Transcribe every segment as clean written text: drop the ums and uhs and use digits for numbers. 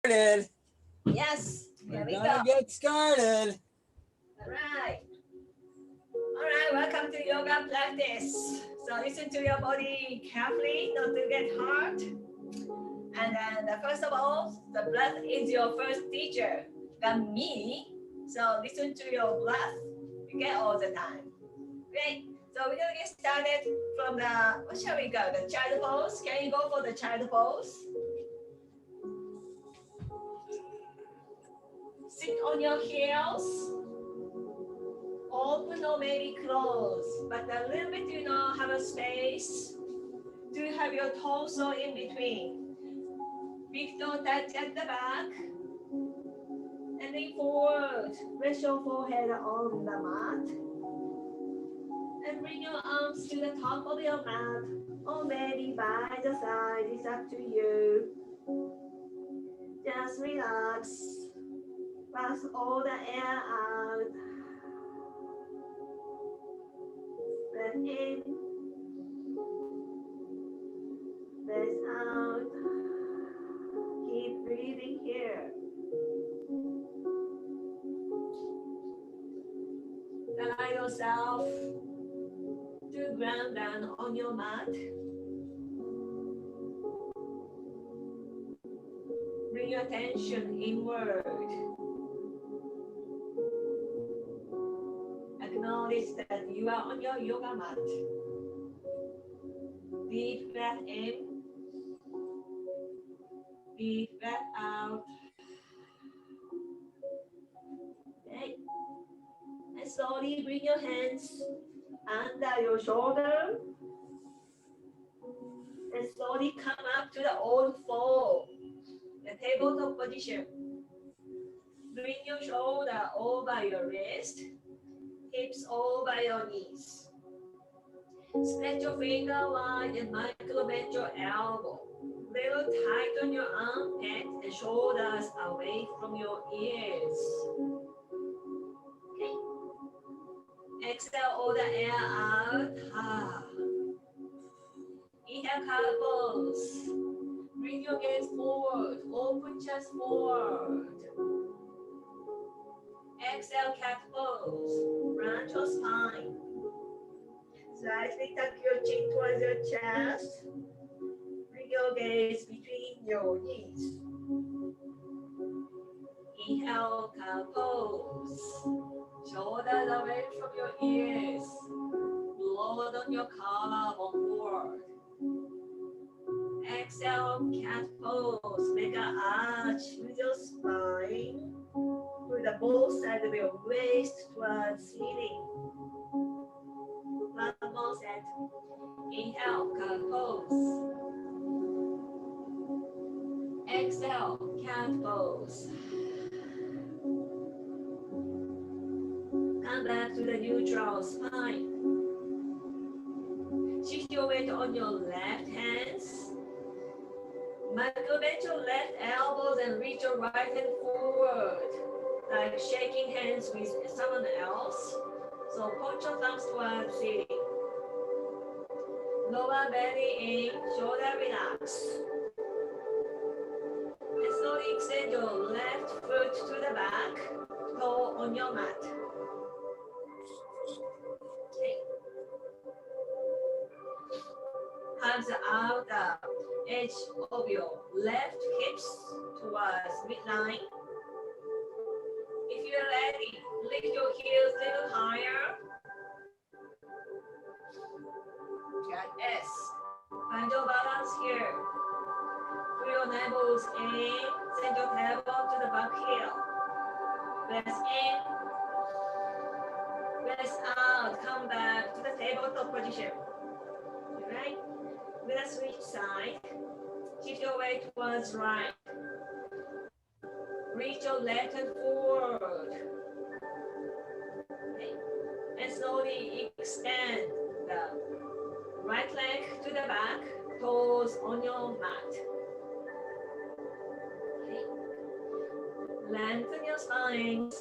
started. Yes, here we We're go. gonna get started. All right. All right, welcome to yoga practice. So listen to your body carefully, not to get hurt. And then first of all, the breath is your first teacher, than me. So listen to your breath, okay, all the time. Great. So we're gonna get started from the, what shall we go? The child pose. Can you go for the child pose? Sit on your heels. Open or maybe close, but a little bit, have a space. Do you have your torso in between? Feet don't touch at the back. And lean forward. Rest your forehead on the mat. And bring your arms to the top of your mat, or maybe by the side. It's up to you. Just relax. Pass all the air out. Breath in. Breath out. Keep breathing here. Allow yourself to ground down on your mat. Bring your attention inward. Acknowledge that you are on your yoga mat. Deep breath in. Deep breath out. Okay. And slowly bring your hands under your shoulder. And slowly come up to the old fold, the tabletop position. Bring your shoulder over your wrist, hips over your knees. Spread your finger wide and micro bend your elbow. Little tighten your armpit and shoulders away from your ears. Okay. Exhale all the air out. Inhale, cat pose. Bring your gaze forward. Open chest forward. Exhale, cat pose. Round your spine. Slightly tuck your chin towards your chest. Bring your gaze between your knees. Inhale, cow pose. Shoulders away from your ears. Lower down your collarbone forward. Exhale, cat pose. Make an arch with your spine. With the both sides of your waist towards ceiling. One more set. Inhale, cat pose. Exhale, cat pose. Come back to the neutral spine. Shift your weight on your left hands. Micro bend your left elbows and reach your right hand forward, like shaking hands with someone else. So point your thumbs towards ceiling. Lower belly in, shoulder relax. And slowly extend your left foot to the back, toe on your mat. Okay. Hands out the edge of your left hips towards midline. If you're ready, lift your heels a little higher. Got S. Find your balance here. Pull your navels in. Send your tailbone to the back heel. Press in. Press out. Come back to the tabletop position. Alright? We're gonna switch side. Shift your weight towards right. Reach your left hand forward. Okay. And slowly extend the right leg to the back, toes on your mat. Okay. Lengthen your spines.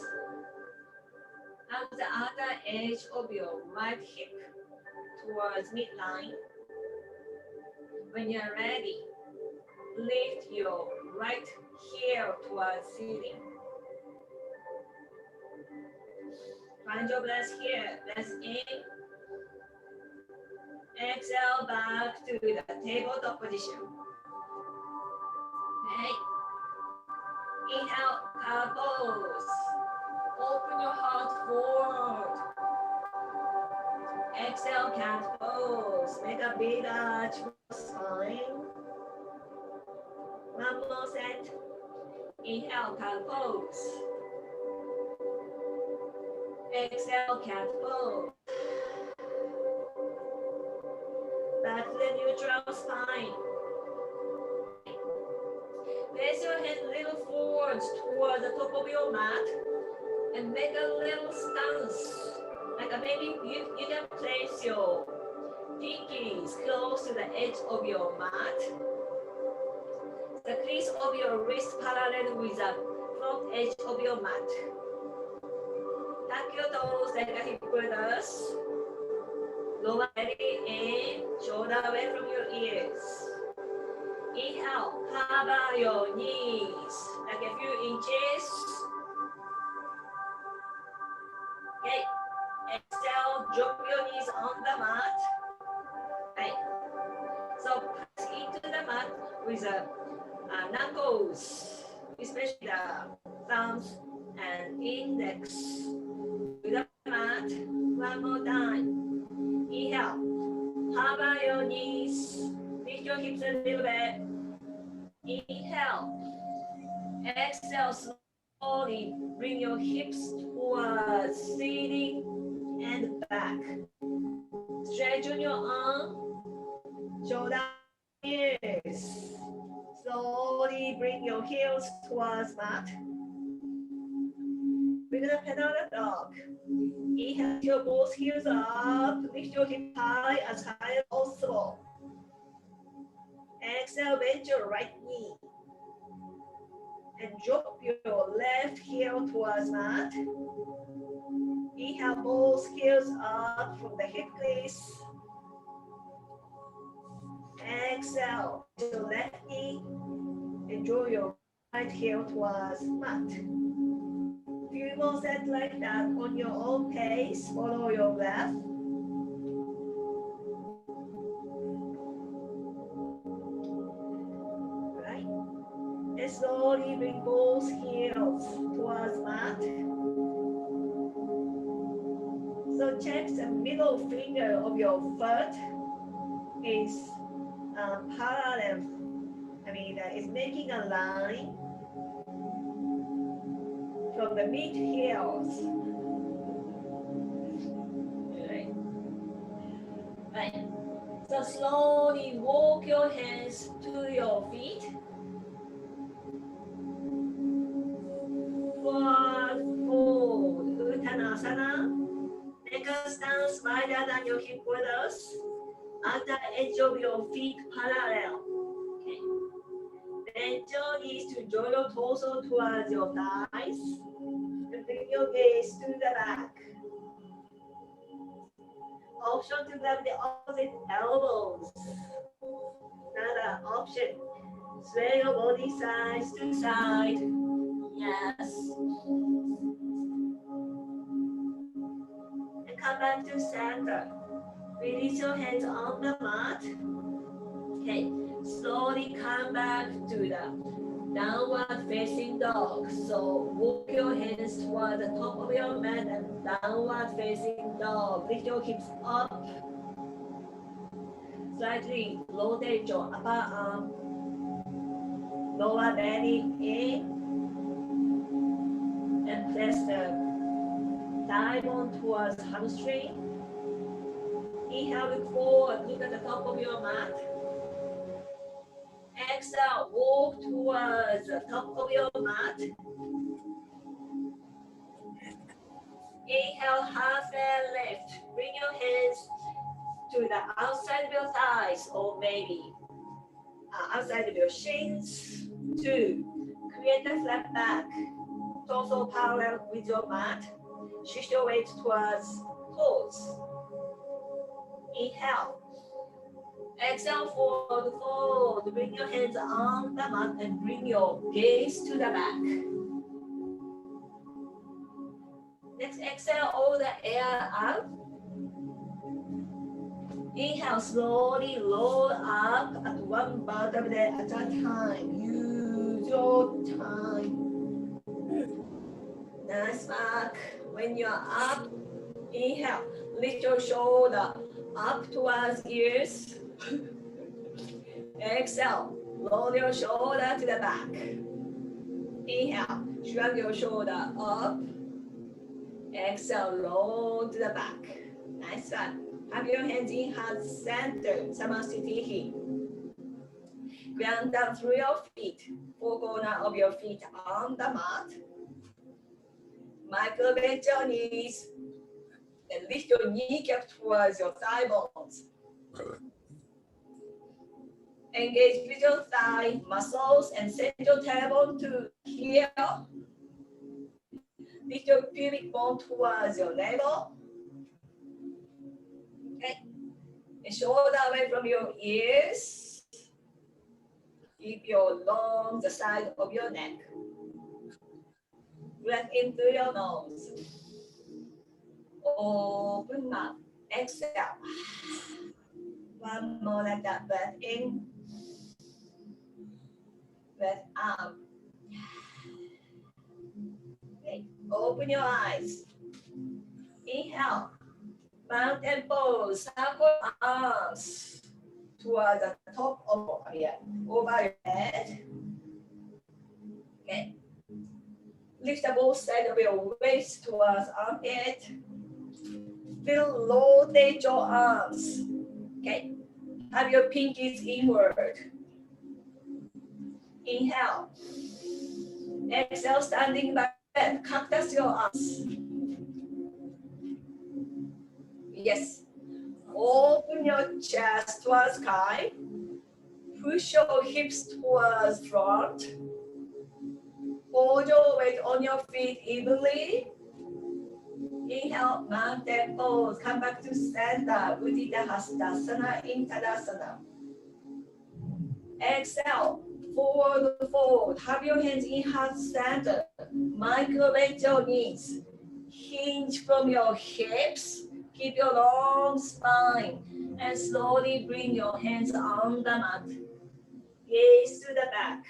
At the other edge of your right hip towards midline. When you're ready, lift your right heel towards ceiling. Find your breath here. Breath in. Exhale back to the tabletop position. Okay. Inhale, cow pose. Open your heart forward. Exhale, cat pose. Make a big arch for spine. One more set. Inhale, cow pose. Exhale, cat pose. Back to the neutral spine. Place your hand a little forward toward the top of your mat and make a little stance. Like maybe you can place your pinkies close to the edge of your mat. The crease of your wrist parallel with the front edge of your mat. Tuck your toes like a hip brothers. Lower belly in, shoulder away from your ears. Inhale, cover your knees like a few inches. Okay. Exhale, drop your knees on the mat. Right. So press into the mat with the knuckles, especially the thumbs and index. To the mat. One more time. Inhale, cover your knees. Lift your hips a little bit. Inhale. Exhale slowly. Bring your hips towards ceiling and back. Stretch on your arm, shoulder, ears. Slowly bring your heels towards mat. We're gonna pedal the dog. Inhale your both heels up. Lift your hip high as possible. Exhale, bend your right knee. And drop your left heel towards mat. Inhale both heels up from the hip crease. Exhale, your left knee and draw your right heel towards mat. Few more sets like that on your own pace. Follow your breath. Right. And slowly bring both heels towards mat. So check the middle finger of your foot is parallel. It's making a line from the mid heels. Right. So slowly walk your hands to your feet. Forward fold, Uttanasana. Make a stance wider than your hip width. At the edge of your feet parallel. Okay. Bend your knees to draw your torso towards your thighs. And bring your gaze to the back. Option to grab the opposite elbows. Another option. Sway your body side to side. Yes. And come back to center. Release your hands on the mat. Okay. Slowly come back to the downward facing dog. So walk your hands toward the top of your mat and downward facing dog. Lift your hips up. Slightly rotate your upper arm. Lower belly in. And press the thigh bone towards hamstring. Inhale, look forward. Look at the top of your mat. Exhale, walk towards the top of your mat. Inhale, half and lift. Bring your hands to the outside of your thighs or maybe outside of your shins. 2. Create a flat back. Torso parallel with your mat. Shift your weight towards toes. Inhale. Exhale, forward fold. Bring your hands on the mat and bring your gaze to the back. Next, exhale all the air out. Inhale, slowly roll up at one vertebrae at a time. Use your time. Nice work. When you're up, inhale, lift your shoulder up towards ears. Exhale, roll your shoulder to the back. Inhale, shrug your shoulder up. Exhale, roll to the back. Nice one. Have your hands in heart center, Samasthiti. Ground down through your feet. Four corners of your feet on the mat. Micro-bend your knees. And lift your kneecap towards your thigh bones. Engage with your thigh muscles and send your tailbone to here. Lift your pubic bone towards your navel. Okay. And shoulder away from your ears. Keep your lungs the side of your neck. Breath in through your nose. Open mouth. Exhale. One more like that. Breath in. Breath out. Okay. Open your eyes. Inhale. Mountain pose. Circle arms towards the top of over your head. Okay. Lift the both sides of your waist towards armpit. Feel rotate your arms. Okay. Have your pinkies inward. Inhale. Exhale, standing back. Cactus your arms. Yes. Open your chest towards sky. Push your hips towards front. Hold your weight on your feet evenly. Inhale, mountain pose. Come back to center. Uddita Hastasana in Tadasana. Exhale, forward fold. Have your hands in heart center. Micro-bend your knees. Hinge from your hips. Keep your long spine. And slowly bring your hands on the mat. Gaze to the back.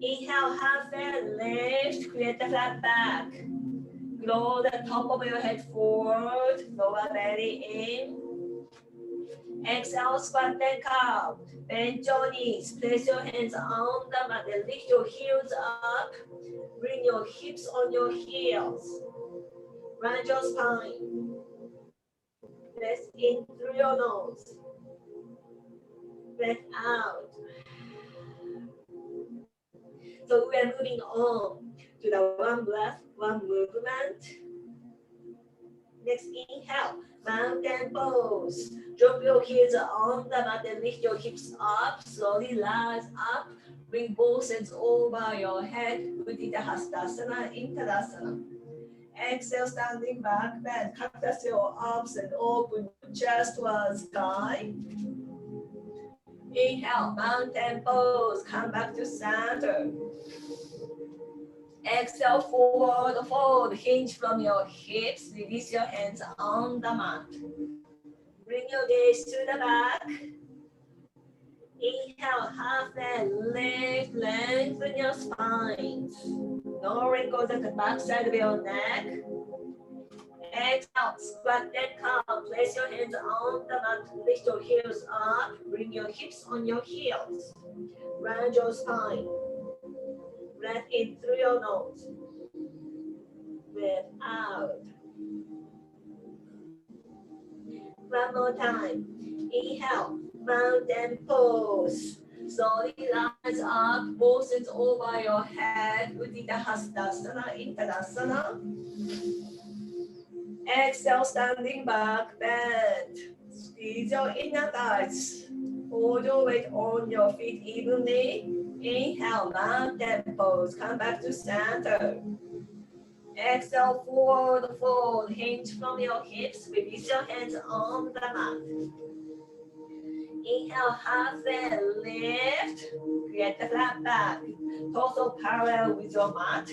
Inhale, halfway lift, create a flat back. Grow the top of your head forward, lower belly in. Exhale, squat and curl. Bend your knees, place your hands on the mat and lift your heels up. Bring your hips on your heels. Round your spine. Breath in through your nose. Breath out. So we are moving on to the one breath, one movement. Next, inhale, mountain pose. Drop your heels on the mat and lift your hips up. Slowly rise up. Bring both hands over your head. Uddita Hastasana in Tadasana. Exhale, standing back, bend. Cactus your arms and open your chest towards sky. Inhale, mountain pose. Come back to center. Exhale, forward fold. Hinge from your hips. Release your hands on the mat. Bring your gaze to the back. Inhale, half and lift. Lengthen your spine. No wrinkles at the back side of your neck. Exhale, squat and curl. Place your hands on the mat. Lift your heels up. Bring your hips on your heels. Round your spine. Breath in through your nose. Breath out. One more time. Inhale, mountain pose. Slowly rise up, both hands over your head. Uddita Hastasana in Tadasana. Exhale, standing back, bend. Squeeze your inner thighs. Hold your weight on your feet evenly. Inhale, mountain pose. Come back to center. Exhale, forward fold. Hinge from your hips. Release your hands on the mat. Inhale, half and lift. Create the flat back. Torso parallel with your mat.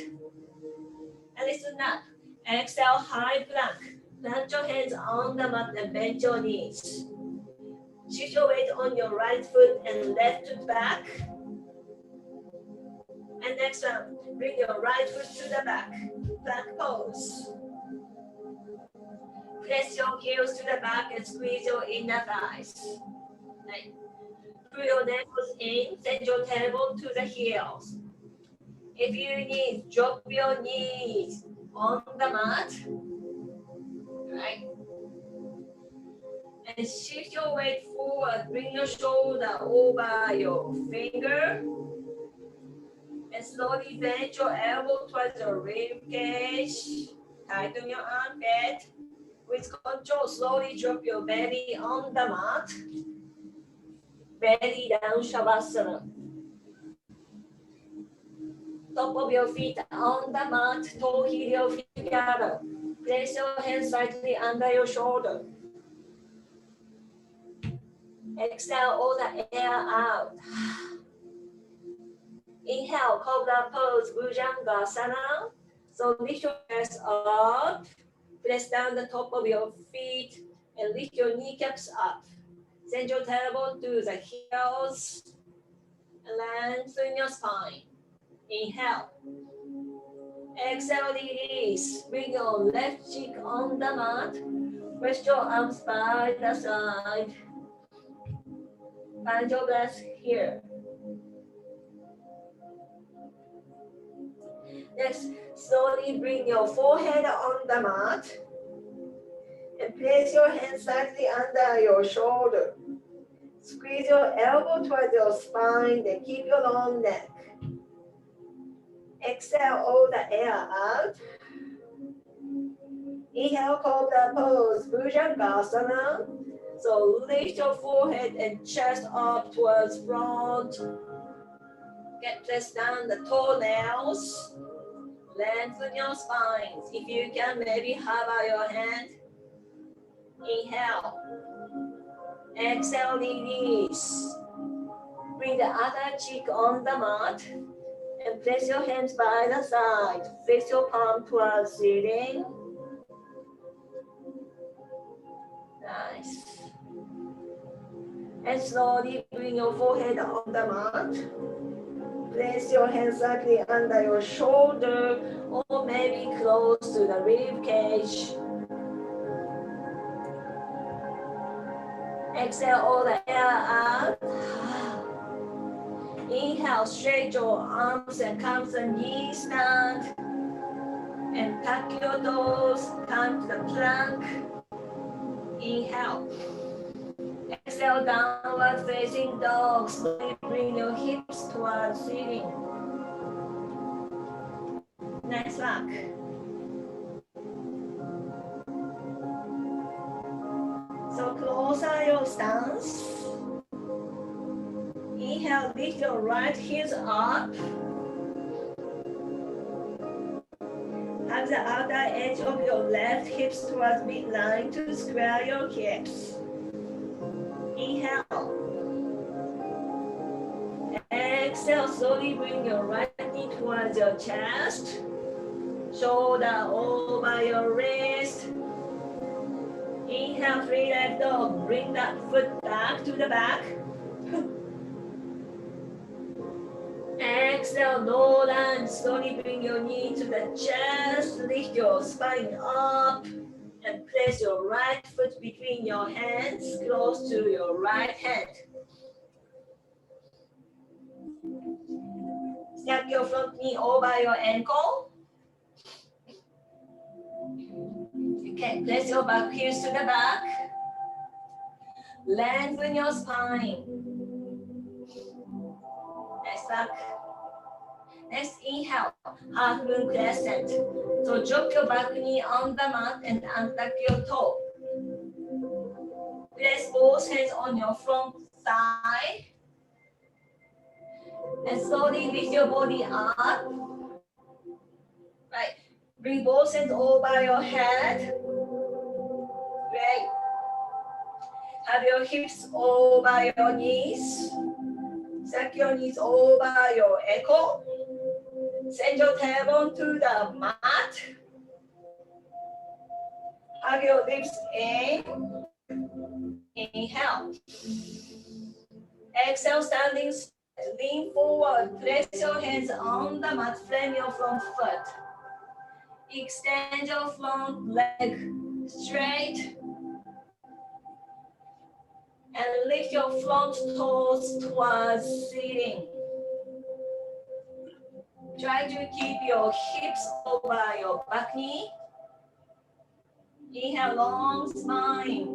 And listen up. Exhale, high plank. Plant your hands on the mat and bend your knees. Shift your weight on your right foot and left to back. And next one, bring your right foot to the back. Plank pose. Press your heels to the back and squeeze your inner thighs. Right. Pull your knuckles in, send your tailbone to the heels. If you need, drop your knees on the mat. Right. And shift your weight forward. Bring your shoulder over your finger. And slowly bend your elbow towards your rib cage. Tighten your armpit. With control, slowly drop your belly on the mat. Belly down Shavasana. Top of your feet on the mat, toe heel feet together. Place your hands slightly under your shoulder. Exhale all the air out. Inhale, Cobra pose, Bhujangasana. So lift your chest up. Press down the top of your feet and lift your kneecaps up. Send your tailbone to the heels. And lengthen your spine. Inhale. Exhale, release. Bring your left cheek on the mat. Rest your arms by the side. Find your breath here. Next, slowly bring your forehead on the mat. And place your hands slightly under your shoulder. Squeeze your elbow towards your spine and keep your long neck. Exhale all the air out. Inhale, Cobra pose, Bhujangasana. So lift your forehead and chest up towards front. Get pressed down the toenails. Lengthen your spines. If you can, maybe hover your hand. Inhale. Exhale, release. Bring the other cheek on the mat. And place your hands by the side. Face your palm towards ceiling. Nice. And slowly bring your forehead on the mat. Place your hands slightly under your shoulder or maybe close to the rib cage. Exhale all the air out. Inhale, straight your arms and come to the knees stand. And tuck your toes, come to the plank. Inhale. Exhale, downward facing dog. Slowly bring your hips towards ceiling. Nice work. So closer your stance. Inhale, lift your right heels up. Have the outer edge of your left hips towards midline to square your hips. Inhale. Exhale, slowly bring your right knee towards your chest. Shoulder over your wrist. Inhale, free leg dog. Bring that foot back to the back. Exhale, no lunge. Slowly bring your knee to the chest. Lift your spine up. And place your right foot between your hands, close to your right hand. Snap your front knee over your ankle. Okay, place your back heels to the back. Lengthen your spine. Nice back. Next, inhale, half moon crescent. So drop your back knee on the mat and untuck your toe. Place both hands on your front thigh. And slowly lift your body up. Right. Bring both hands over your head. Great. Have your hips over your knees. Stack your knees over your ankle. Send your tailbone to the mat. Hug your lips in. Inhale. Exhale, standing straight. Lean forward. Place your hands on the mat. Frame your front foot. Extend your front leg straight. And lift your front toes towards ceiling. Try to keep your hips over your back knee. Inhale, long spine.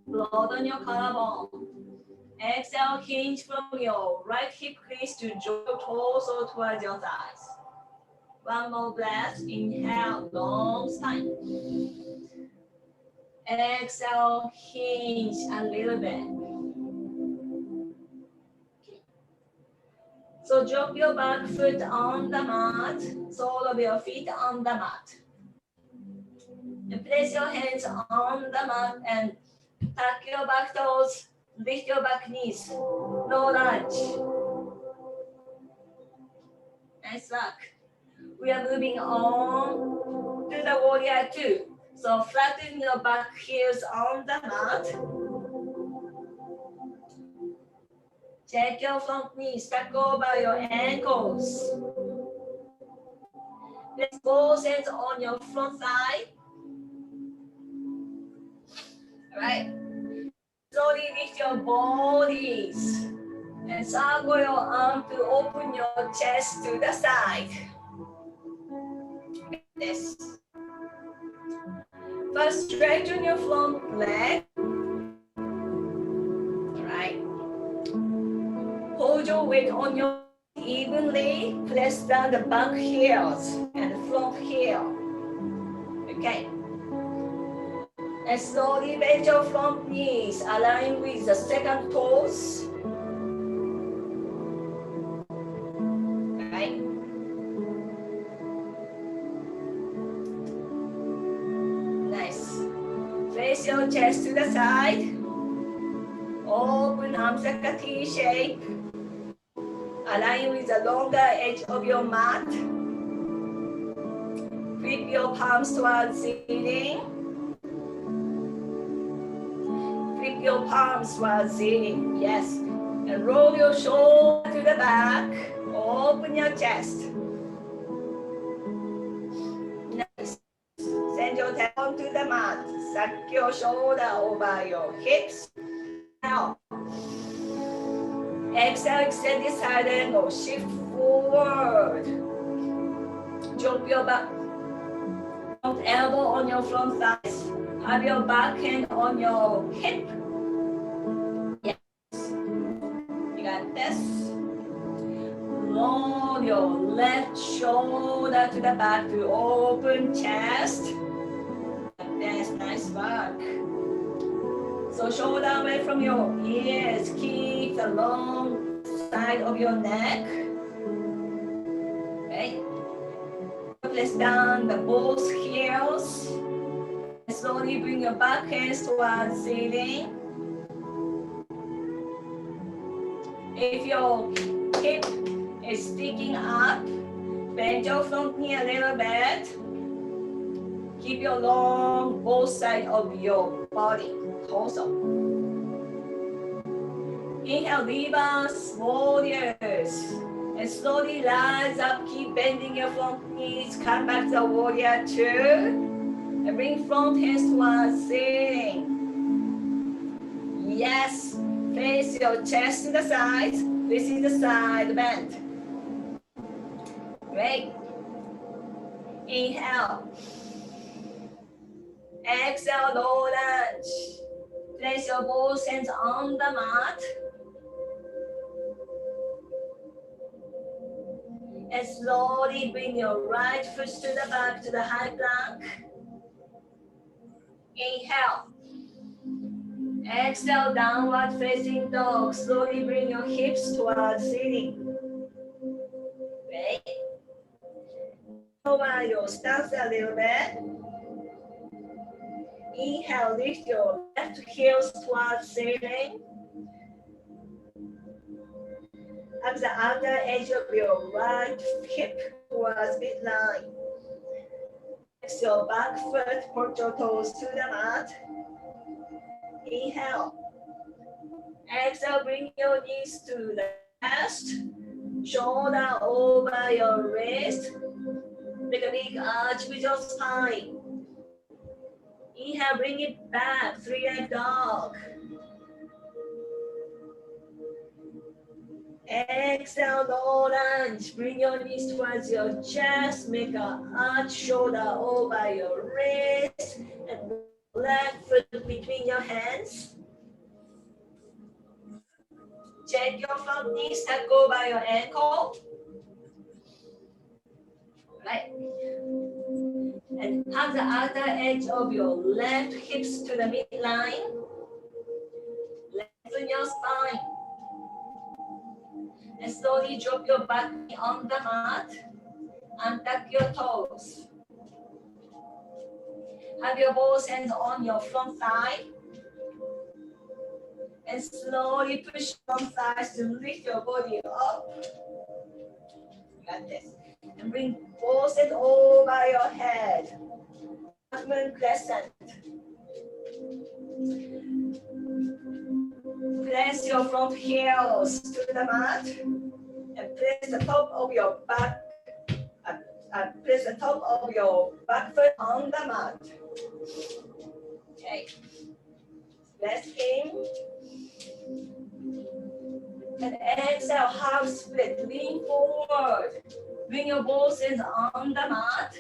Blood on your collarbone. Exhale, hinge from your right hip crease to draw your torso towards your thighs. One more breath. Inhale, long spine. Exhale, hinge a little bit. So drop your back foot on the mat, sole of your feet on the mat. And place your hands on the mat and tuck your back toes, lift your back knees. No lunge. Nice work. We are moving on to the warrior two. So flatten your back heels on the mat. Check your front knees, stack over your ankles. Place both hands on your front thigh. All right. Slowly lift your bodies and circle your arm to open your chest to the side. This. First, straighten your front leg. All right. Hold your weight on your evenly. Press down the back heels and front heel. Okay. And slowly bend your front knees, align with the second toes. Right. Nice. Face your chest to the side. Open arms like a T shape. Align with the longer edge of your mat. Flip your palms towards ceiling. Flip your palms towards ceiling. Yes. And roll your shoulder to the back. Open your chest. Nice. Send your tail to the mat. Suck your shoulder over your hips. Now. Exhale, extend this side angle. Shift forward. Drop your back. Front elbow on your front thighs. Have your back hand on your hip. Yes. You got this. Roll your left shoulder to the back to open chest. That's nice work. So shoulder away from your ears. Keep the long side of your neck. Okay. Place down the both heels. Slowly bring your back hands towards ceiling. If your hip is sticking up, bend your front knee a little bit. Keep your long both sides of your body, torso. Inhale, reverse warriors. And slowly rise up, keep bending your front knees. Come back to warrior two. And bring front hands towards ceiling. Yes. Place your chest to the side. This is the side bend. Great. Inhale. Exhale, low lunge. Place your both hands on the mat. And slowly bring your right foot to the back to the high plank. Inhale. Exhale, downward facing dog. Slowly bring your hips towards ceiling. Great. over your stance a little bit. Inhale, lift your left heels towards ceiling. At the outer edge of your right hip towards midline. Flex your back foot, point your toes to the mat. Inhale. Exhale, bring your knees to the chest. Shoulder over your wrist. Make a big arch with your spine. Inhale, bring it back, three-leg dog. Exhale, low lunge. Bring your knees towards your chest. Make an arch, shoulder over your wrist. And left foot between your hands. Check your front knees that go by your ankle. Right. And hug the outer edge of your left hips to the midline. Lengthen your spine. And slowly drop your back knee on the mat. And tuck your toes. Have your both hands on your front thigh. And slowly push front thighs to lift your body up. Got this. And bring both hands over your head. Moon crescent. Place your front heels to the mat. And place the top of your back. Place the top of your back foot on the mat. Okay. Let's in. And exhale, half split. Lean forward. Bring your both hands on the mat.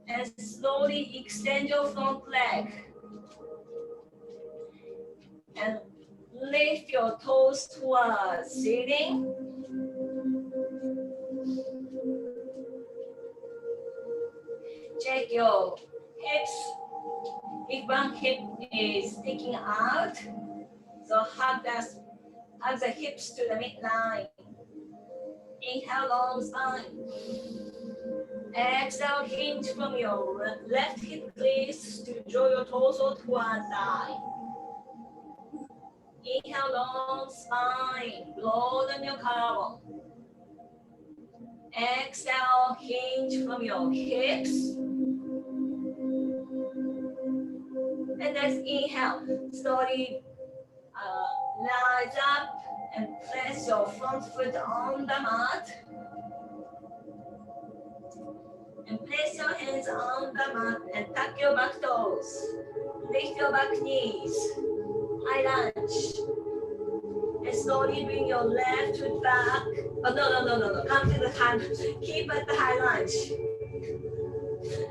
And slowly extend your front leg. And lift your toes towards ceiling. Check your hips. If one hip is sticking out, so hug the hips to the midline. Inhale, long spine. Exhale, hinge from your left hip crease to draw your torso towards thigh. Inhale, long spine. Broaden your collarbone. Exhale, hinge from your hips. And let's inhale. Slowly rise up and place your front foot on the mat. And place your hands on the mat and tuck your back toes. Lift your back knees. High lunge. And slowly bring your left foot back. Oh, no. Come to the high lunge. Keep at the high lunge.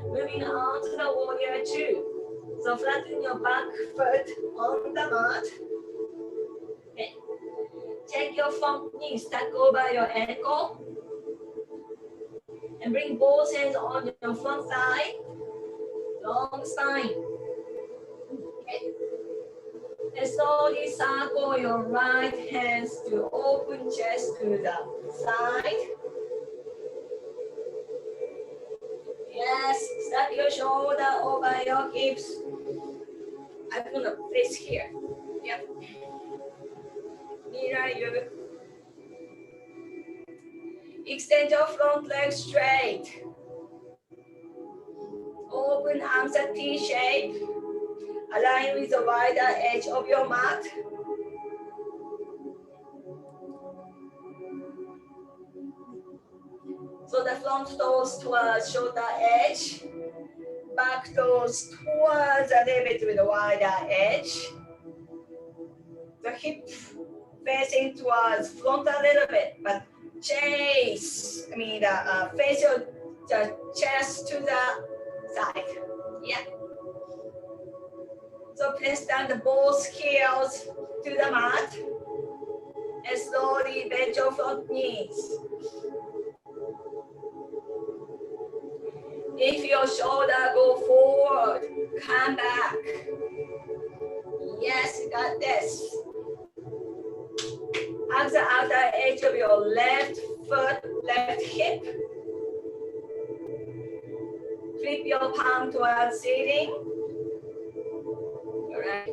Moving on to the warrior two. So flatten your back foot on the mat. Okay. Check your front knees, tuck over your ankle. And bring both hands on your front thigh. Long spine. Okay. And slowly circle your right hands to open chest to the side. Yes, step your shoulder over your hips. I'm gonna place here. Yep. Mirror you. Extend your front leg straight. Open arms at T shape. Align with the wider edge of your mat. So the front toes towards shoulder edge. Back toes towards a little bit with a wider edge. The hip facing towards front a little bit, but face your chest to the side. Yeah. So place down the both heels to the mat and slowly bend your front knees. If your shoulder go forward, come back. Yes, you got this. Hug the outer edge of your left foot, left hip. your palm towards ceiling. All right.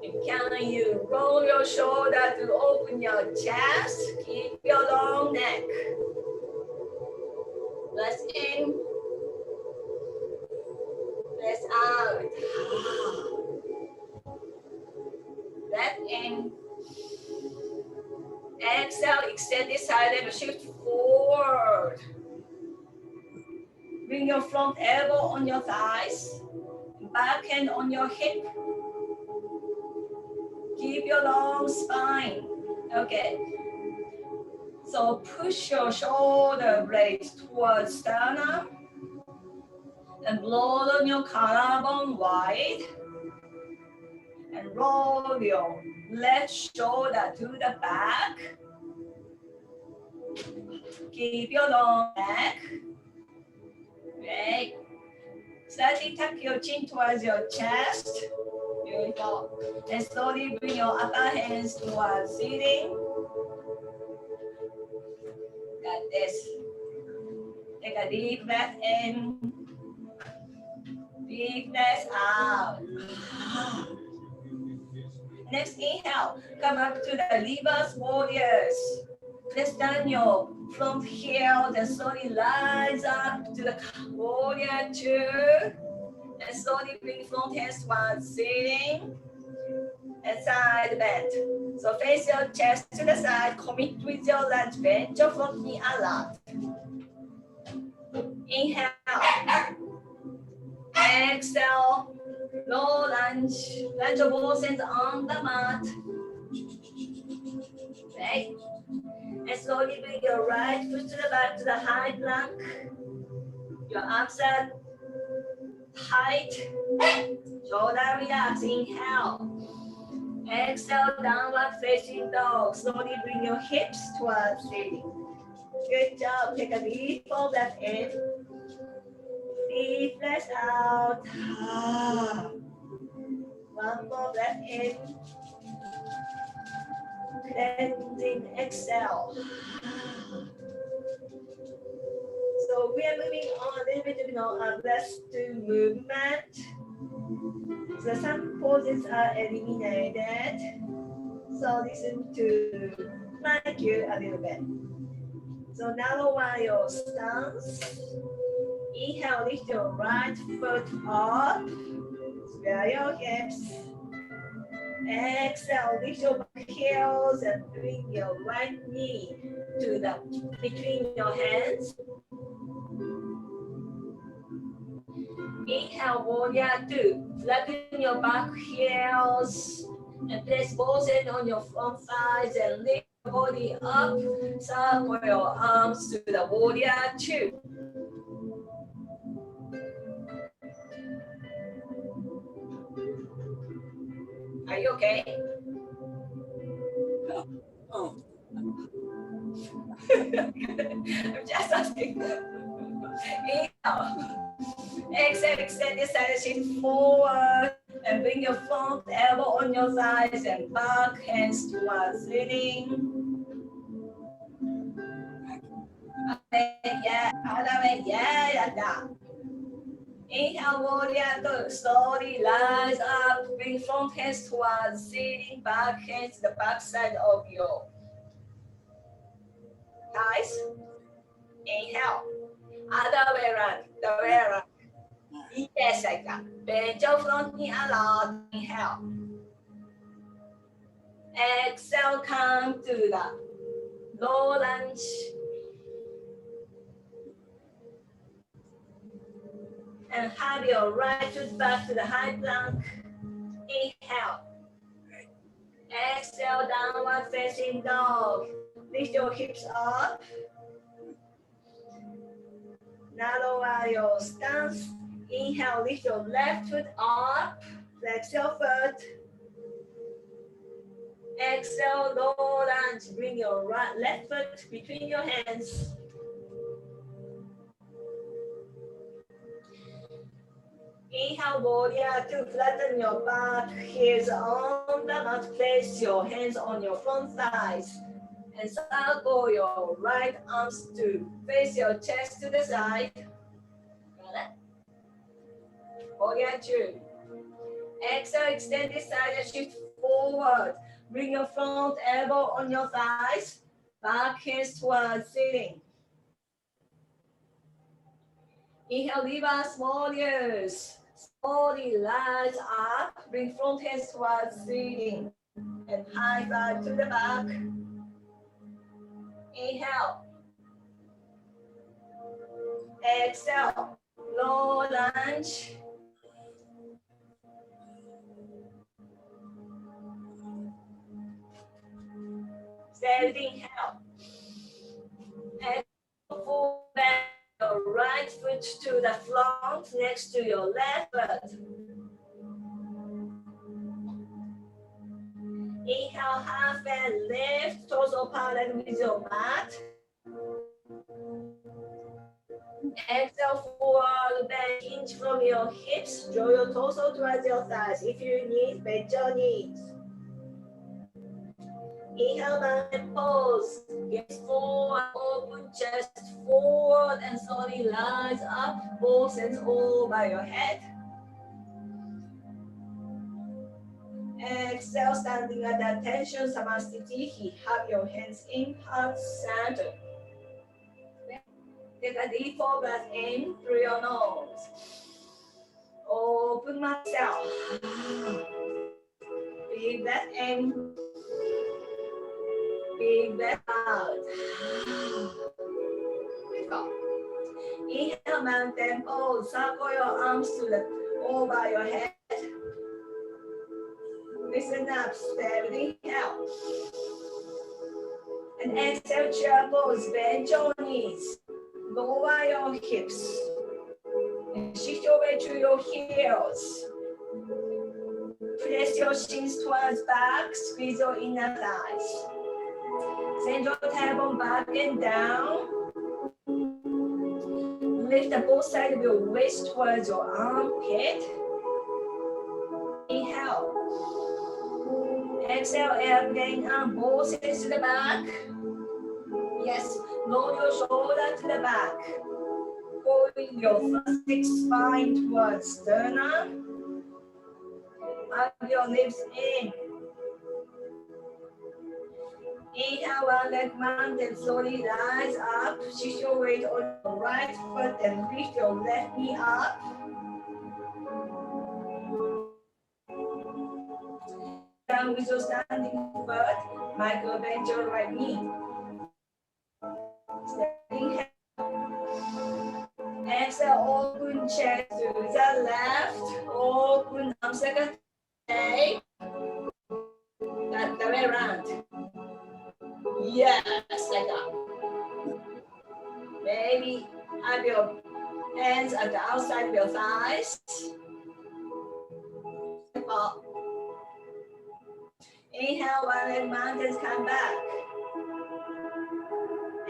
And can you roll your shoulder to open your chest? Keep your long neck. Breath in. Breath out. Breath in. Exhale, extend this side leg, shift forward. Bring your front elbow on your thighs. Back hand on your hip. Keep your long spine. Okay. So push your shoulder blades towards sternum and broaden your collarbone wide and roll your left shoulder to the back. Keep your long neck. Great. Slightly tuck your chin towards your chest. Beautiful. And slowly bring your upper hands towards ceiling. Got this. Take a deep breath in. Deep breath out. Next inhale. Come up to the reverse warriors. Press down your front heel and slowly rise up to the warrior two. And slowly bring front hands towards ceiling. And side bend. So face your chest to the side. Commit with your lunge. Bend your front knee a lot. Inhale. Exhale. Low lunge. Lunge your both hands on the mat. Okay. And slowly bring your right foot to the back to the high plank. Your arms are tight. Shoulder relax. Inhale. Exhale, downward facing dog. Slowly bring your hips towards ceiling. Good job. Take a deep full breath in. Deep breath out. One more breath in. Cleansing exhale. So we are moving on a little bit, rest to movement. So some poses are eliminated. So listen to my cue a little bit. So now while your stance, inhale, lift your right foot up, square your hips. Exhale, lift your back heels and bring your right knee to the between your hands. Inhale, warrior two. Flatten your back heels and place both hands on your front thighs and lift your body up. Circle your arms to the warrior two. Are you okay? Oh. I'm just asking. Inhale. Exhale, extend this side, shift forward and bring your front elbow on your thighs and back hands towards ceiling. Okay, yeah, other way, yeah. Inhale, warrior two, slowly rise up, bring front hands towards ceiling, back hands to the back side of your thighs. Inhale, other way around, the way around. Yes, like that. Bend your front knee a lot. Inhale. Exhale, come to the low lunge. And have your right foot back to the high plank. Inhale. Exhale, downward facing dog. Lift your hips up. Narrow your stance. Inhale, lift your left foot up. Flex your foot. Exhale, low lunge. Bring your left foot between your hands. Inhale, warrior two. Flatten your back. Heels on the mat. Place your hands on your front thighs. And circle your right arms to face your chest to the side. Forget two. Exhale, extend this side and shift forward. Bring your front elbow on your thighs. Back hands towards ceiling. Inhale, reverse warriors. Slowly rise up. Bring front hands towards ceiling. And high five to the back. Inhale. Exhale. Low lunge. Steady inhale. Exhale, full back. Your right foot to the front next to your left foot. Inhale, half and lift, torso parallel with your mat. Exhale, forward bend, hinge from your hips, draw your torso towards your thighs. If you need, bend your knees. Inhale, mountain pose. Hips forward, open chest forward, and slowly rise up, both hands over your head. Exhale, standing at attention, Samasthiti. Have your hands in heart center. Take a deep full breath in through your nose. Open myself. Big breath in. Big breath out. Go. Inhale, mountain pose. Circle your arms to the over your head. Listen up, steady inhale. And exhale, chair pose. Bend your knees. Lower your hips. And shift your weight to your heels. Press your shins towards back. Squeeze your inner thighs. Send your tailbone back and down. Lift up both sides of your waist towards your armpit. Inhale. Exhale, airplane arm, both hands to the back. Yes, roll your shoulder to the back. Pulling your thoracic spine towards sternum. Hug your lips in. Inhale, one leg mountain, slowly rise up. Shift your weight on your right foot and lift your left knee up. Down with your standing foot, micro bend your right knee. Inhale. Exhale, open chest to the left. Open arms like a K. That's the way around. Yes, like that. Maybe have your hands at the outside of your thighs. Up. Inhale, one leg mountains, come back.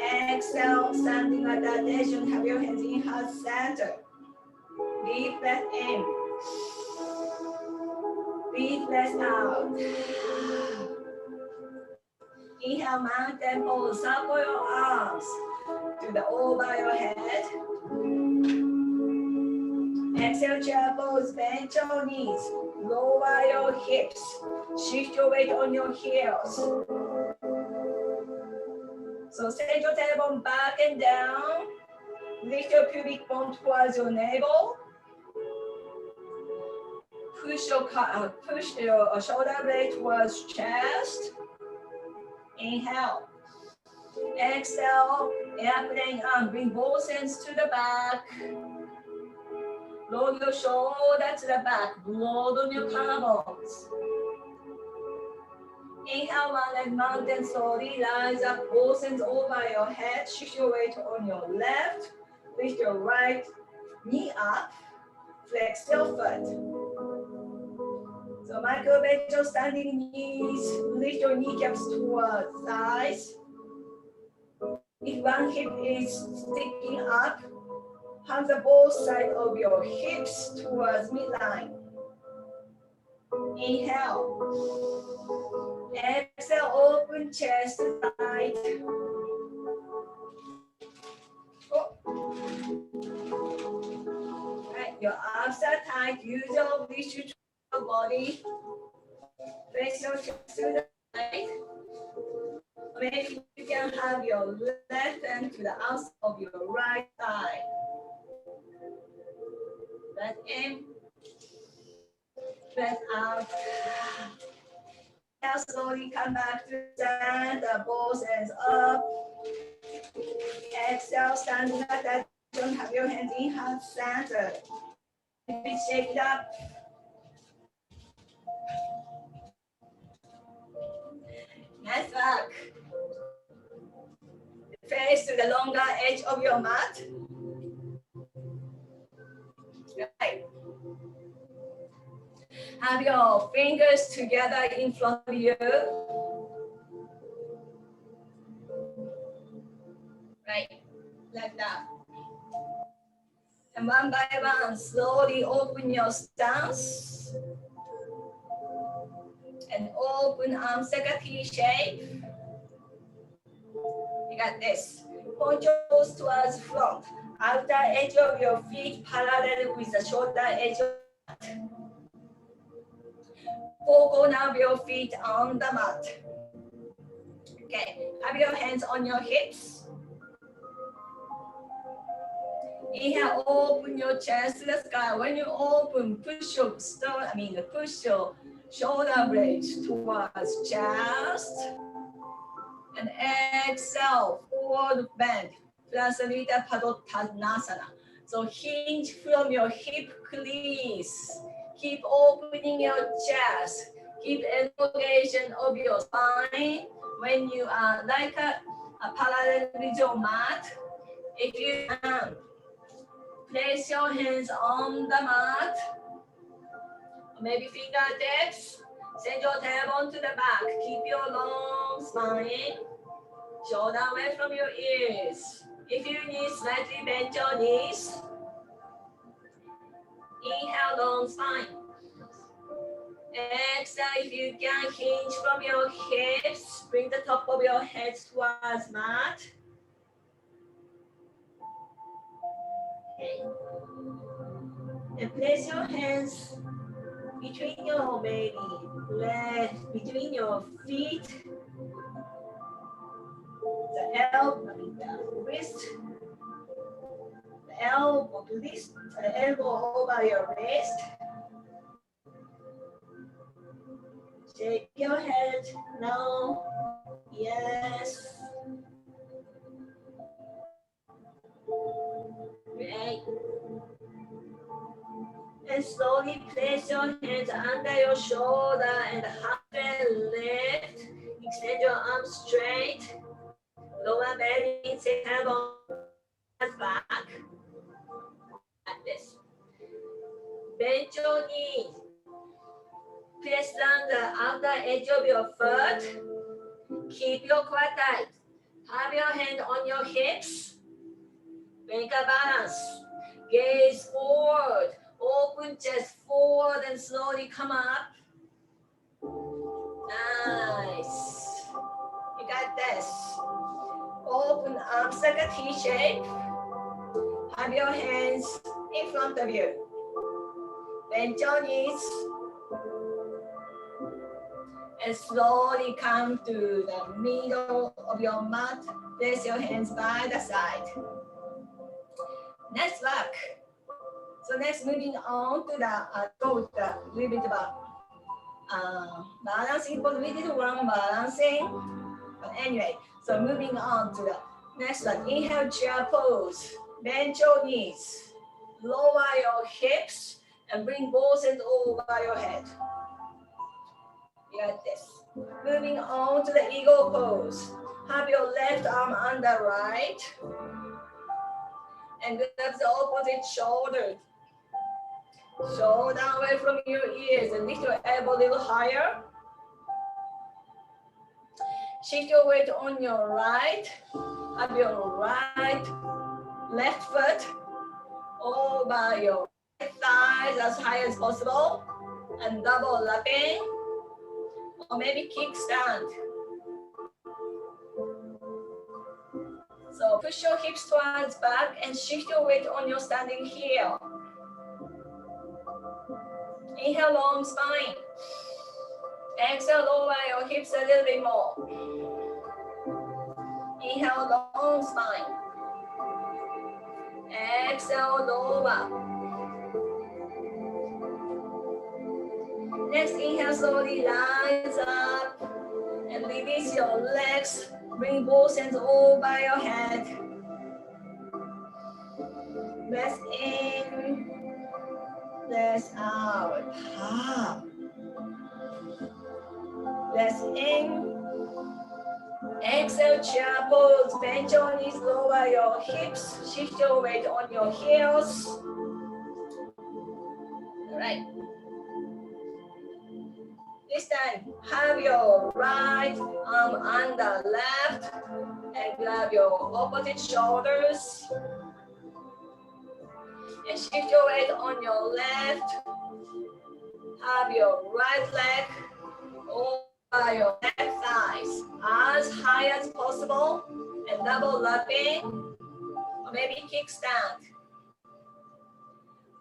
Exhale, standing at attention, have your hands in heart center. Deep breath in. Deep breath out. Inhale, mountain pose, circle your arms to the over your head. Exhale, chair pose, bend your knees, lower your hips, shift your weight on your heels. So send your tailbone back and down. Lift your pubic bone towards your navel. Push your shoulder blade towards chest. Inhale. Exhale, airplane arm. Bring both hands to the back. Roll your shoulder to the back. Broaden your collarbones. Inhale, one leg mountain, slowly rise up, both hands over your head. Shift your weight on your left. Lift your right knee up. Flex your foot. So micro bend your standing knees. Lift your kneecaps towards thighs. If one hip is sticking up, hands on both sides of your hips towards midline. Inhale. Exhale, open chest side. Oh. Your arms are tight. Use your reach to your body. Place your chest to the side. Maybe you can have your left hand to the outside of your right thigh. Breath in. Breath out. Now slowly come back to stand. Both hands up. Exhale, standing like that. Don't have your hands in heart center. Shake it up. Nice back. Face to the longer edge of your mat. Right. Have your fingers together in front of you. Right, like that. And one by one, slowly open your stance. And open arms like a T shape. You got this. Point your toes towards front. Outer edge of your feet parallel with the shoulder edge of the mat. Four corners of your feet on the mat. Okay, have your hands on your hips. Inhale, open your chest to the sky. When you open, push your shoulder blades towards chest. And exhale, forward bend. Prasarita Padottanasana. So hinge from your hip crease. Keep opening your chest. Keep elongation of your spine. When you are like a parallel with your mat, if you can, place your hands on the mat. Maybe fingertips. Send your tailbone to the back. Keep your long spine. Shoulder away from your ears. If you need, slightly bend your knees. Inhale, long spine. Exhale, if you can, hinge from your hips. Bring the top of your head towards mat. Okay. And place your hands between your between your feet. The elbow, the wrist, the elbow, the elbow over your wrist. Shake your head. No. Yes. Great. And slowly place your hands under your shoulder and half and lift. Extend your arms straight. Lower belly, sit elbow back. Like this. Bend your knees. Press down the outer edge of your foot. Keep your quad tight. Have your hand on your hips. Make a balance. Gaze forward. Open chest forward and slowly come up. Nice. You got this. Open arms like a T shape. Have your hands in front of you. Bend your knees. And slowly come to the middle of your mat. Place your hands by the side. Next work. So next, moving on to the little bit about balancing, but we did one balancing. But anyway, so moving on to the next one. Inhale, chair pose. Bend your knees. Lower your hips and bring both hands over your head. Like this. Moving on to the eagle pose. Have your left arm under right. And grab the opposite shoulder. Shoulder away from your ears and lift your elbow a little higher. Shift your weight on your right. Have your left foot over your right thighs as high as possible. And double lapping. Or maybe kickstand. So push your hips towards back and shift your weight on your standing heel. Inhale, long spine. Exhale, lower your hips a little bit more. Inhale, long spine. Exhale, lower. Next, inhale, slowly rise up and release your legs. Bring both hands over your head. Breath in, breath out. Breath in. Exhale, chair pose. Bend your knees, lower your hips. Shift your weight on your heels. All right. This time, have your right arm under left and grab your opposite shoulders. And shift your weight on your left. Have your right leg over your left thighs as high as possible and double lapping or maybe kickstand.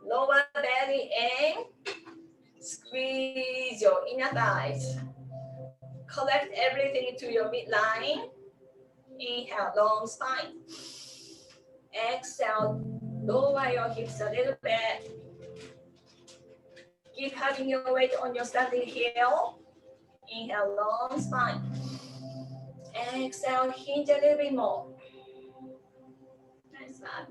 Lower belly in. Squeeze your inner thighs. Collect everything into your midline. Inhale, long spine. Exhale, lower your hips a little bit. Keep having your weight on your standing heel. Inhale, long spine. Exhale, hinge a little bit more. Nice back.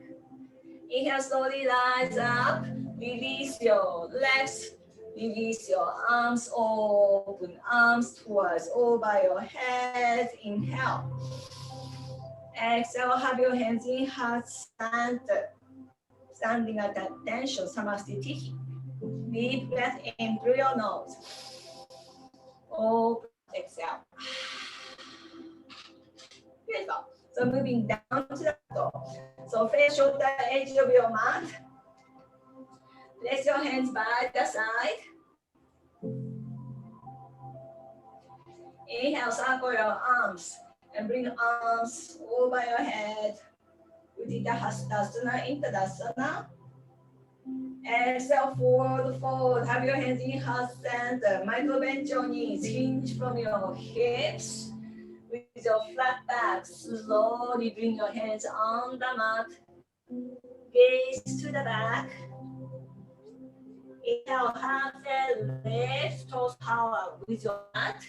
Inhale, slowly rise up. Release your legs. Release your arms, open arms towards over your head. Inhale. Exhale, have your hands in heart center. Standing at attention, Samasthiti. Deep breath in through your nose. Open, exhale. Beautiful. So moving down to the floor. So face shoulder edge of your mat. Place your hands by the side. Inhale, circle your arms and bring arms over your head. Udita Hastasana, Intadasana. Exhale, forward fold. Have your hands in heart center. Micro bend your knees. Hinge from your hips. With your flat back, slowly bring your hands on the mat. Gaze to the back. Inhale, half head lift, toes power with your mat.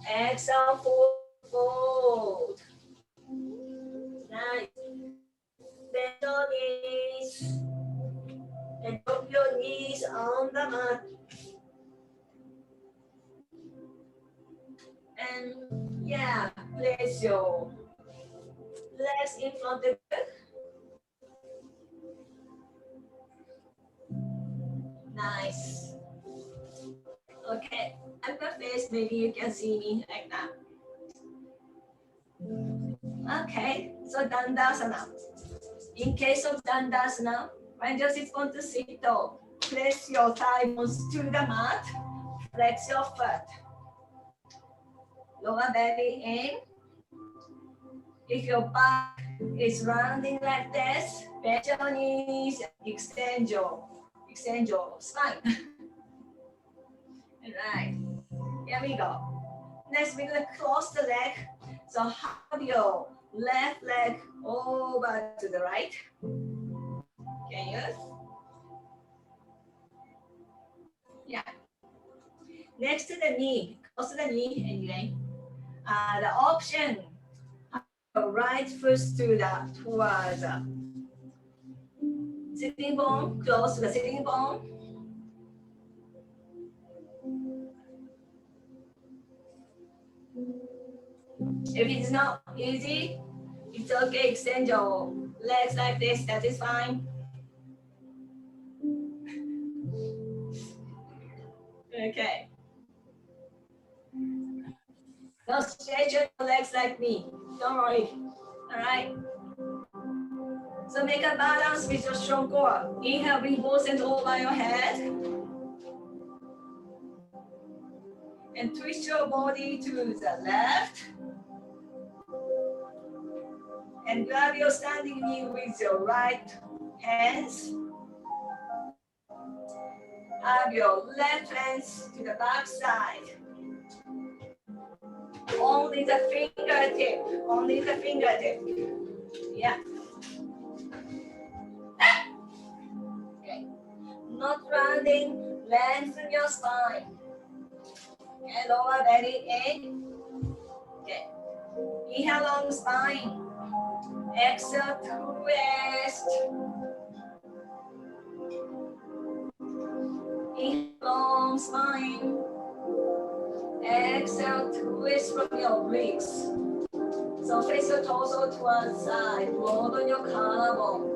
Exhale, forward fold. Nice. Bend your knees and drop your knees on the mat. And yeah, place your legs in front of you. Nice. Okay, at my face, maybe you can see me like that. Okay, so Dandasana. In case of Dandasana, when you sit on the seat, place your thigh bones to the mat, flex your foot. Lower belly in. If your back is rounding like this, bend your knees, extend your spine. Right, here we go. Next, we're gonna cross the leg. So have your left leg over to the right. Can you? Yeah. Next to the knee, close to the knee anyway. The option, your right foot to the towards sitting bone, close to the sitting bone. If it's not easy, it's okay. Extend your legs like this. That is fine. Okay. Don't stretch your legs like me. Don't worry. All right. So make a balance with your strong core. Inhale, bring both hands over your head. And twist your body to the left. And grab your standing knee with your right hands. Have your left hands to the back side. Only the fingertip, only the fingertip. Yeah. Okay. Not rounding, lengthen your spine. Okay, lower belly in. Okay. Inhale, long spine. Exhale, twist. Inhale, long spine. Exhale, twist from your ribs. So face your torso to one side, broaden your collarbone.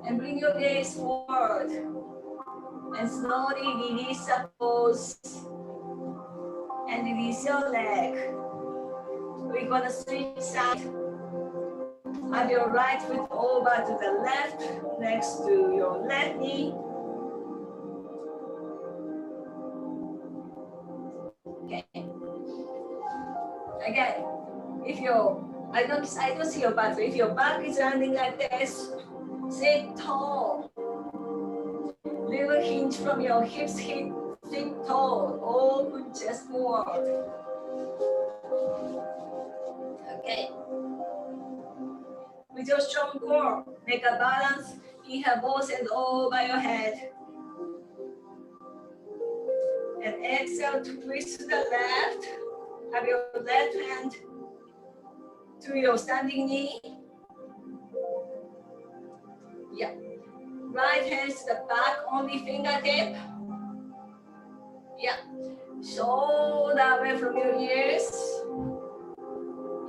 And bring your gaze forward. And slowly release the pose. And release your leg. We're gonna switch sides. Have your right foot over to the left, next to your left knee. Okay. Again, if I don't see your back, so if your back is landing like this, sit tall. Little hinge from your hips, sit tall. Open chest forward. Okay. With your strong core, make a balance. Inhale both hands over your head. And exhale, twist to the left. Have your left hand to your standing knee. Yeah. Right hand to the back, only fingertip. Yeah. Shoulder away from your ears.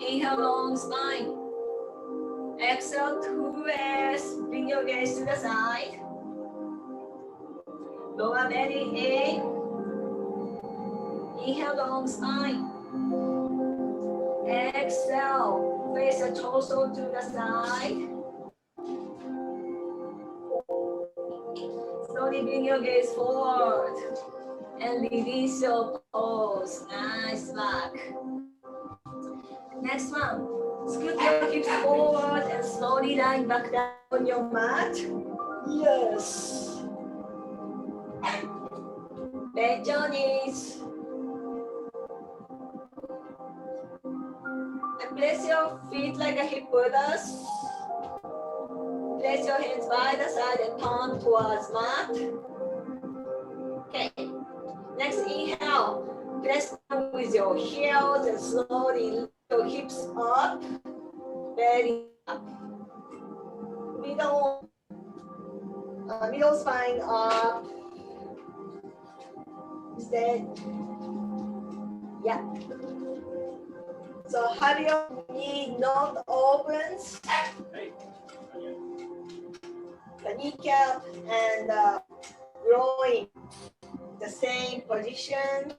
Inhale, long spine. Exhale, twist. Bring your gaze to the side. Lower belly in. Inhale, long spine. Exhale, face the torso to the side. Slowly bring your gaze forward. And release your pose. Nice back. Next one. Scoot your hips forward and slowly lie back down on your mat. Yes. Bend your knees. And place your feet like a hip Buddhas. Place your hands by the side and palm towards mat. Okay. Next inhale. Press down with your heels and slowly lift your hips up. Belly up. Middle spine up. Instead. Yeah. So have your knee not open. The kneecap and groin, the same position.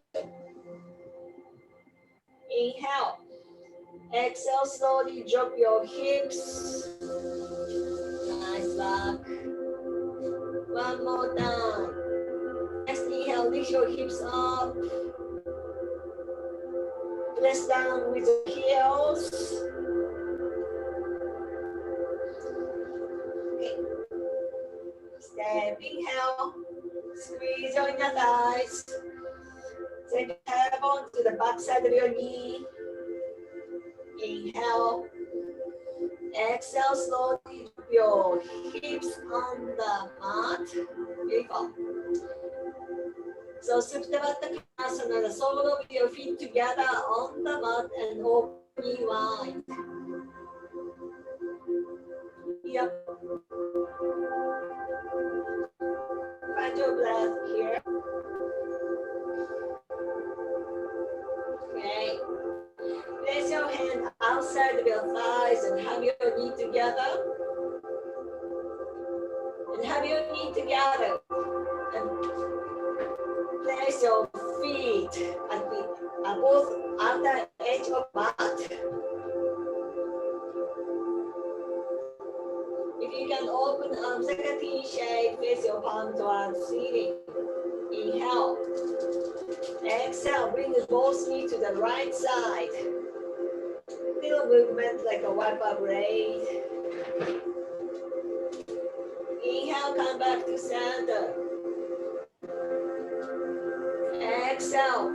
Inhale. Exhale, slowly drop your hips. Nice back. One more time. Next inhale, lift your hips up. Press down with the heels. Okay. Step, inhale. Squeeze your inner thighs. Send your tailbone to the back side of your knee. Inhale. Exhale, slowly drop your hips on the mat. Beautiful. So Supta Baddha Konasana, the sole of your feet together on the mat and open knee wide. Yep. Find your breath here. Okay. Place your hand outside of your thighs and have your knee together. And have your knee together. And place your feet at both outer edge of mat. If you can open arms like a T shape, place your palm towards ceiling. Inhale. Exhale, bring both knees to the right side. Little movement like a wiper blade. Inhale, Inhale, come back to center. Exhale,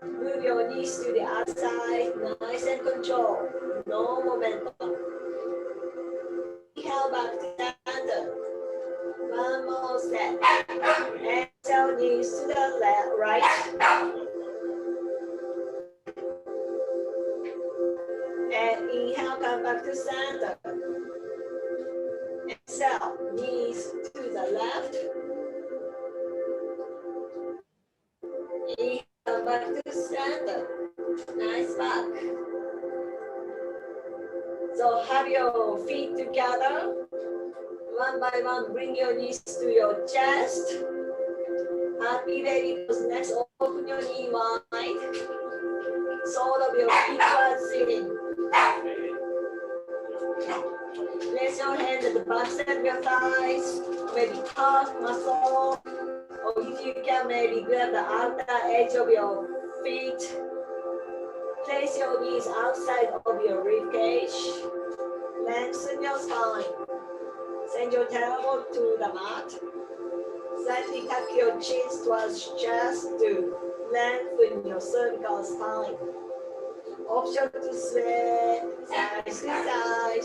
move your knees to the outside, nice and controlled, no momentum. Inhale, back to center. One more step. Exhale, knees to the left, right. And inhale, come back to center. Exhale, knees to the left. Inhale, back to center. Nice back. So have your feet together. One by one, bring your knees to your chest. Happy baby pose. Next, open your knee wide. Sole of your feet are sitting. Place your hand at the back side of your thighs. Maybe calf muscle. Or if you can, maybe grab the outer edge of your feet. Place your knees outside of your rib cage. Lengthen your spine. Send your tailbone to the mat. Slightly tuck your chin towards chest to lengthen your cervical spine. Option to sway side to side.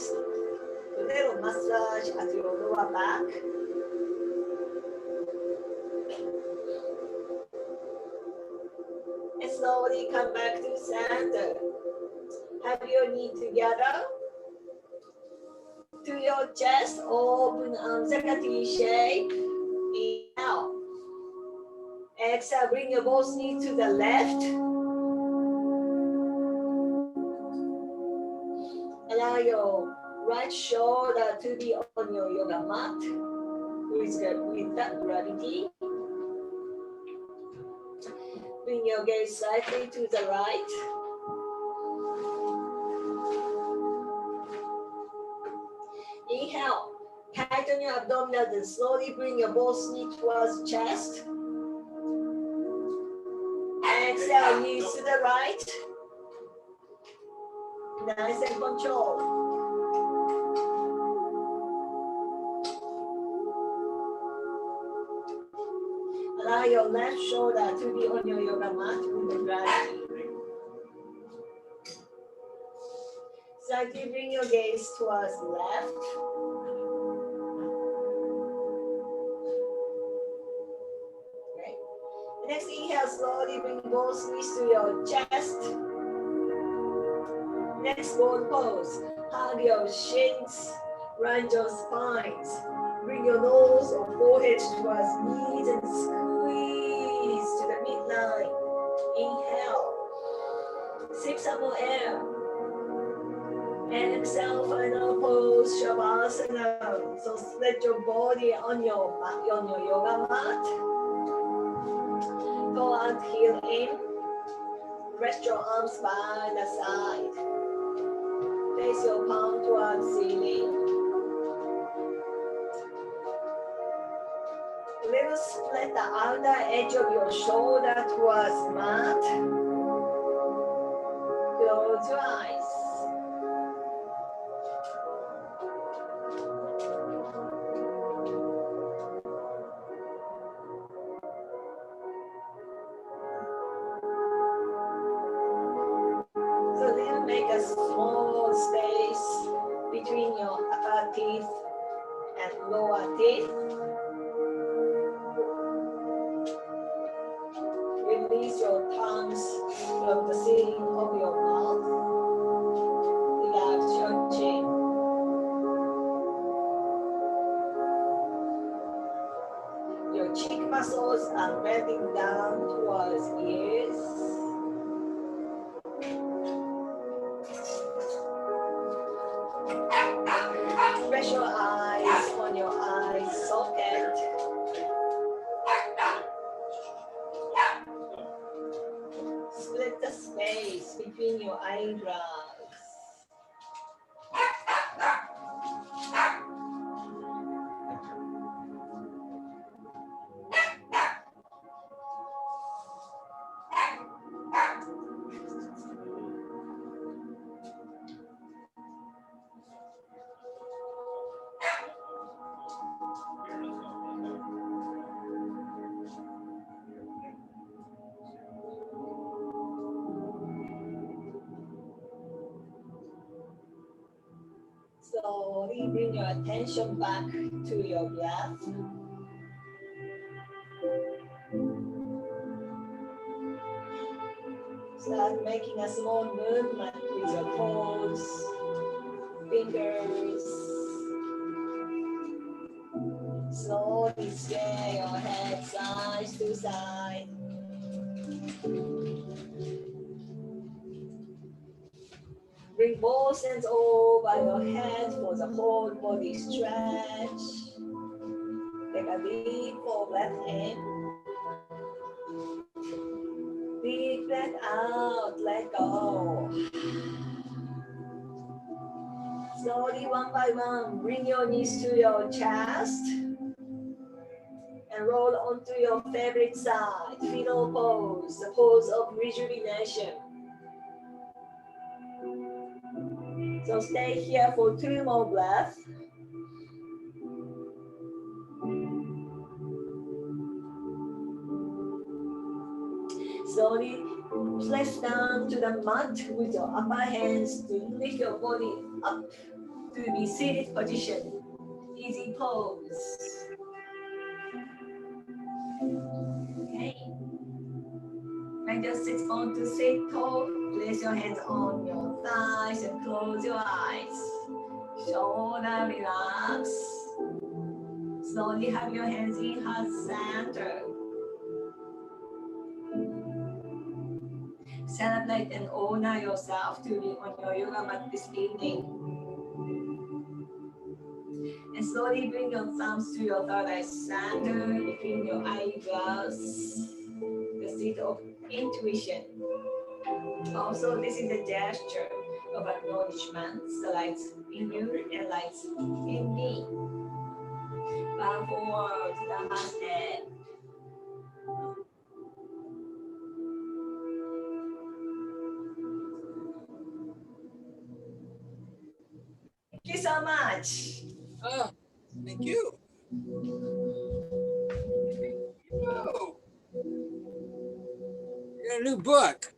A little massage at your lower back. And slowly come back to center. Have your knee together. To your chest, open arms like a T shape. Inhale. Exhale, bring your both knees to the left. Allow your right shoulder to be on your yoga mat with that gravity. Bring your gaze slightly to the right. Inhale, tighten your abdominals and slowly bring your both knees towards chest. Exhale, knees to the right. Nice and controlled. Allow your left shoulder to be on your yoga mat with the gravity. Slightly bring your gaze towards left. Okay. Next, inhale, slowly bring both knees to your chest. Next, bold pose. Hug your shins, round your spines. Bring your nose or forehead towards knees and squeeze to the midline. Inhale. Sip some more air. Exhale, final pose, Shavasana. So let your body on your yoga mat. Go out, heel in. Rest your arms by the side. Place your palm towards ceiling. Little split the outer edge of your shoulder towards mat. Close your eyes. So then make a small space between your upper teeth and lower teeth. Release your tongues from the ceiling of your mouth. Relax your chin. Your cheek muscles are bending down towards ears. Press your eyes on your eye socket. Split the space between your eyebrows. slowly bring your attention back to your breath. Start making a small movement with your toes, fingers. Slowly sway your head side to side. Bring both hands over your head for the whole body stretch. Take a deep full breath in. Deep breath out, let go. Slowly, one by one, bring your knees to your chest and roll onto your favorite side. Fetal pose, the pose of rejuvenation. So stay here for 2 more breaths. Slowly press down to the mat with your upper hands to lift your body up to the seated position. Easy pose. Okay. And just sit on to sit tall. Place your hands on your thighs and close your eyes. Shoulder relax. Slowly have your hands in heart center. Celebrate and honor yourself to be on your yoga mat this evening. And slowly bring your thumbs to your third eye center between your eyebrows. The seat of intuition. Also, this is a gesture of acknowledgement. The lights in you and lights in me. Bow forward, namaste. Thank you so much. Oh, thank you. Oh, you got a new book.